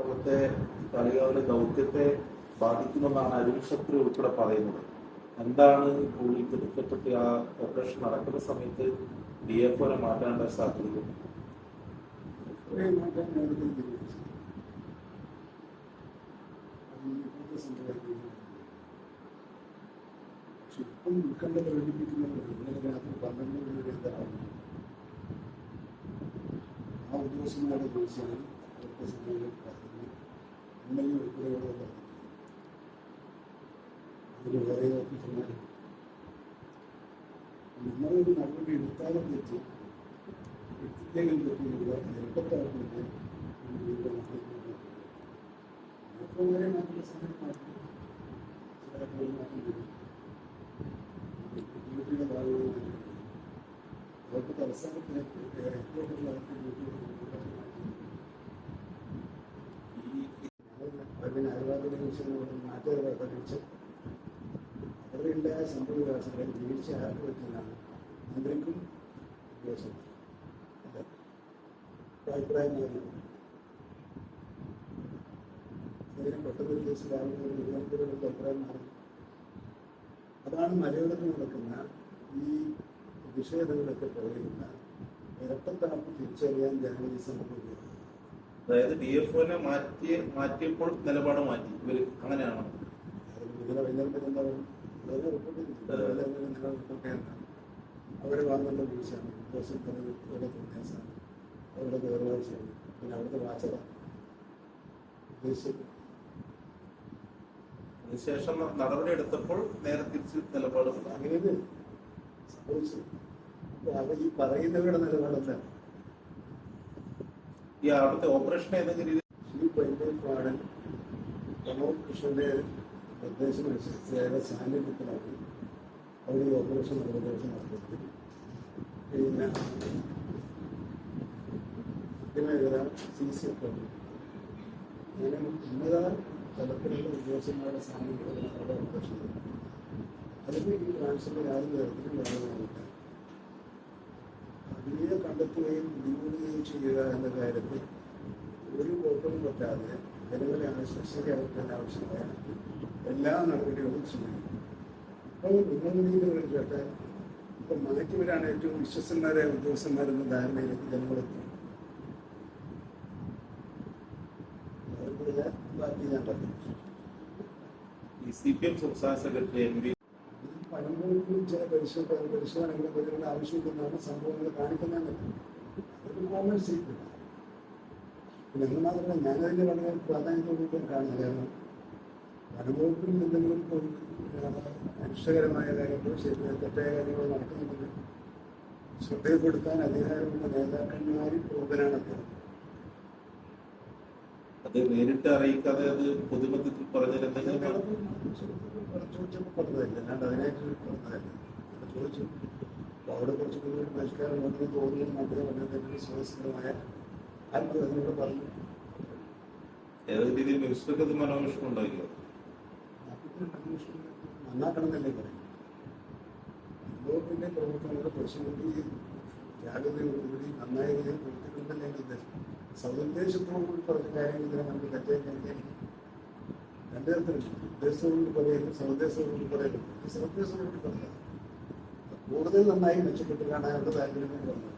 അവിടുത്തെ കളികാവിലെ ദൗത്യത്തെ ബാധിക്കുമെന്നാണ് അരുൺ ശത്രു ഉൾപ്പെടെ പറയുന്നത്. എന്താണ് പുള്ളിക്ക് ദുഃഖപ്പെട്ട് ആ ഓപ്പറേഷൻ നടക്കുന്ന സമയത്ത് DFOനെ മാറ്റാനുള്ള സാധ്യത? ഇപ്പം ഉൾക്കണ്ട പ്രകടിപ്പിക്കുന്നത് ഇന്നലെ രാത്രി 12 മണി വരെ എന്താണ് ആ ഉദ്യോഗസ്ഥന്മാരുടെ ദിവസമാണ് അവരുടെ സമയം പറഞ്ഞത്. MLA ഉൾപ്പെടെയുള്ള പറഞ്ഞത് അതിന് വേറെ ഓഫീസർമാർ നമ്മളൊരു നടപടി എടുത്താലും തെറ്റ് എടുത്തില്ലെങ്കിൽ തെറ്റിയുള്ള എളുപ്പത്താർക്കുണ്ട് വരെ മാറ്റുന്ന സമയം മാറ്റി ചില മാറ്റി വരും. ഡ്യൂട്ടിയുടെ ഭാഗമായി അവർക്ക് തലസ്ഥാനത്തിന് ഹെഡ്ക്വാർട്ടറിൽ അവർക്ക് ഡ്യൂട്ടി അയൽവാദികളെ കുറിച്ച് നാട്ടുകാരെ പഠിച്ച് അവരുടെ ഉണ്ടായ സംഭവ വികാസങ്ങളെ വീഴ്ച ആർക്ക് പറ്റുന്നതാണ് മന്ത്രിക്കും ഉദ്യോഗസ്ഥർക്കും അഭിപ്രായമായിരുന്നു. അതിനെ പെട്ടെന്ന് കേസ് രാവിലെ തിരുവനന്തപുരത്തെ അഭിപ്രായം മാറി. അതാണ് മലയോരത്ത് നടക്കുന്ന ഈ പ്രതിഷേധങ്ങളൊക്കെ പറയുന്ന ഇരട്ടത്താപ്പ് തിരിച്ചറിയാൻ ജേർണലിസം ഉപയോഗിക്കുന്നത്. അതായത് DFOനെ മാറ്റിയപ്പോൾ നിലപാട് മാറ്റി ഇവർ അങ്ങനെയാണോ? അവരെ വാങ്ങുന്ന വീഴ്ചയാണ്, അവരുടെ പ്രദേശമാണ്, അവരുടെ വേർവാഴ്ചയാണ്, പിന്നെ അവിടുത്തെ വാചക ഉദ്ദേശിച്ചത്. അതിനുശേഷം നടപടി എടുത്തപ്പോൾ നേരെ തിരിച്ച് നിലപാട് അങ്ങനെ സംഭവിച്ചു. ഈ പറയുന്നവരുടെ നിലപാടല്ല. ഈ അവിടുത്തെ ഓപ്പറേഷൻ ഏതെങ്കിലും രീതി ശ്രീ പൈപ്പാടൻ പ്രമോദ് കൃഷ്ണന്റെ നിർദ്ദേശമനുസരിച്ച് സാന്നിധ്യത്തിലാണ് അവർ ഈ ഓപ്പറേഷൻ നടത്തുന്നത്. പിന്നെ ഇതിനേതര CCF അങ്ങനെ ഉന്നത തലത്തിലുള്ള ഉദ്യോഗസ്ഥന്മാരുടെ സാന്നിധ്യത്തിലാണ് അവരുടെ ഓപ്പറേഷൻ. അതിന് ഈ ട്രാൻസ്ഫറിന്റെ യാതൊരു തരത്തിലും ബാധകമാവില്ല. അതിനെ കണ്ടെത്തുകയും പിടികൂടുകയും ചെയ്യുക എന്ന കാര്യത്തിൽ ഒരു കുഴപ്പവും പറ്റാതെ ജനങ്ങളെ ആശ്വസിക്കാൻ ആവശ്യമായ എല്ലാ നടപടികളും ചെയ്യും. ഇപ്പോൾ നിയമനീതികൾ കേട്ടാൽ ഇപ്പം മാറ്റിവരാണ് ഏറ്റവും വിശ്വസന്മാരായ ഉദ്യോഗസ്ഥന്മാരെന്ന ധാരണയിലേക്ക് ജനങ്ങളെത്തും. ബാക്കി ഞാൻ പറഞ്ഞു. ഈ CPM സംസ്ഥാന സെക്രട്ടറി MP പലപ്പോഴും ചില പരിശോധനകളെ പറ്റിയുള്ള ആവശ്യമില്ലെന്നാണ് സംഭവങ്ങൾ കാണിക്കുന്നതെന്ന് അതൊരു കോമൺ സ്റ്റേറ്റ്മെന്റ്. പിന്നെ എന്ന് മാത്രമല്ല ഞാനതിൻ്റെ വളരെ പ്രാധാന്യത്തോടുകൂടി കാണുന്നത്. കാരണം വനംവകുപ്പിൽ എന്തെങ്കിലും അനിഷ്ടകരമായ കാര്യങ്ങളോ തെറ്റായ കാര്യങ്ങളോ നടക്കുന്നുണ്ടെങ്കിൽ ശ്രദ്ധയിൽപ്പെടുത്താൻ അധികാരമുള്ള നേതാക്കന്മാരിൽ പ്രമുഖനാണ് അദ്ദേഹം. അത് നേരിട്ട് അറിയിക്കാതെ അത് പൊതുമധ്യത്തിൽ പറഞ്ഞിട്ടുണ്ടെങ്കിൽ ചോദിച്ചപ്പോൾ പറഞ്ഞതല്ല, അല്ലാണ്ട് അതിനായിട്ട് പറഞ്ഞതല്ല. ചോദിച്ചു അവിടെ കുറച്ച് കൂടുതൽ പരിഷ്കാരം ഉണ്ടെന്ന് തോന്നുന്നു മാത്രമേ വളരെ സുഖസിദ്ധമായ ആത്മകഥയോട് പറഞ്ഞു. ഏതൊരു രീതിയിൽ മിനിസ്റ്റർക്ക് അത് മനോവിഷമം ഉണ്ടായില്ല. നന്നാക്കണമെന്നല്ലേ പറയും. ലോകത്തിന്റെ പ്രവർത്തനങ്ങളുടെ കുറച്ചുകൂടി ജാഗ്രതയോടുകൂടി നന്നായി പ്രവർത്തിക്കണമെന്നല്ലേ എൻ്റെ ഉദ്ദേശം. സതുദ്ദേശത്തോടുകൂടി പറഞ്ഞ കാര്യങ്ങൾ ഇതിനെ നമുക്ക് തെറ്റായി കഴിക്കാനില്ല. രണ്ടു തരത്തിലുണ്ട്. ഉദ്ദേശത്തോടുകൂടി പറയുന്നു, സതുദ്ദേശത്തോടുകൂടി പറയുന്നു. ഈ സതുദ്ദേശത്തോടുകൂടി പറഞ്ഞത് കൂടുതൽ നന്നായി മെച്ചപ്പെട്ട് കാണാനുള്ള താല്പര്യം പറഞ്ഞത്.